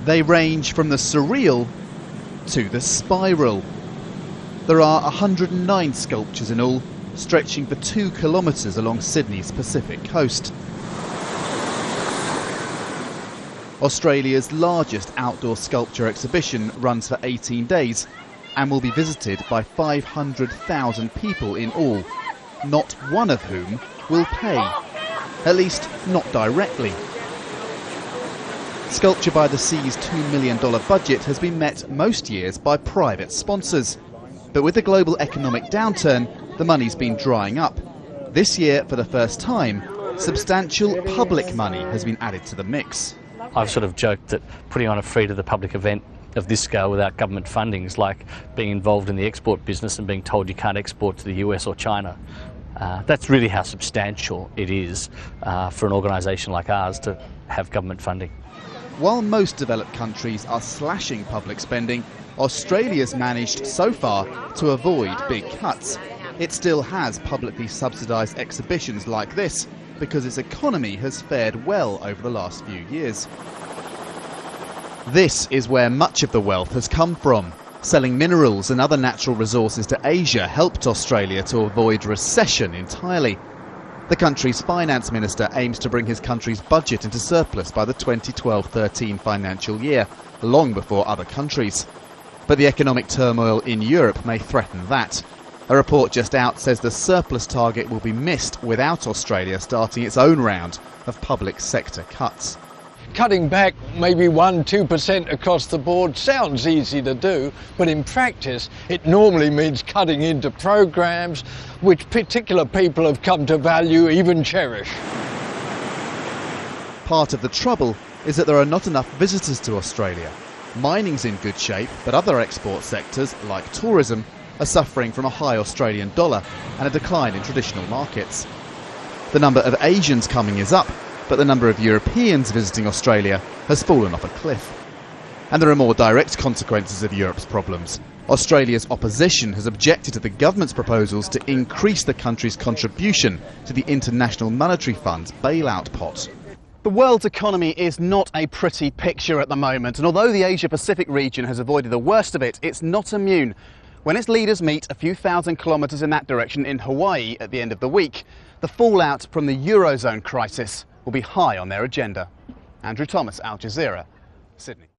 They range from the surreal to the spiral. There are 109 sculptures in all, stretching for 2 kilometres along Sydney's Pacific coast. Australia's largest outdoor sculpture exhibition runs for 18 days and will be visited by 500,000 people in all, not one of whom will pay, at least not directly. Sculpture by the Sea's $2 million budget has been met most years by private sponsors. But with the global economic downturn, the money's been drying up. This year, for the first time, substantial public money has been added to the mix. I've sort of joked that putting on a free-to-the-public event of this scale without government funding is like being involved in the export business and being told you can't export to the US or China. That's really how substantial it is for an organisation like ours to have government funding. While most developed countries are slashing public spending, Australia's managed so far to avoid big cuts. It still has publicly subsidised exhibitions like this because its economy has fared well over the last few years. This is where much of the wealth has come from. Selling minerals and other natural resources to Asia helped Australia to avoid recession entirely. The country's finance minister aims to bring his country's budget into surplus by the 2012-13 financial year, long before other countries. But the economic turmoil in Europe may threaten that. A report just out says the surplus target will be missed without Australia starting its own round of public sector cuts. Cutting back maybe 1–2% across the board sounds easy to do, but in practice it normally means cutting into programs which particular people have come to value, even cherish. Part of the trouble is that there are not enough visitors to Australia. Mining's in good shape, but other export sectors, like tourism, are suffering from a high Australian dollar and a decline in traditional markets. The number of Asians coming is up, but the number of Europeans visiting Australia has fallen off a cliff. And there are more direct consequences of Europe's problems. Australia's opposition has objected to the government's proposals to increase the country's contribution to the International Monetary Fund's bailout pot. The world's economy is not a pretty picture at the moment, and although the Asia-Pacific region has avoided the worst of it, it's not immune. When its leaders meet a few thousand kilometres in that direction in Hawaii at the end of the week, the fallout from the Eurozone crisis will be high on their agenda. Andrew Thomas, Al Jazeera, Sydney.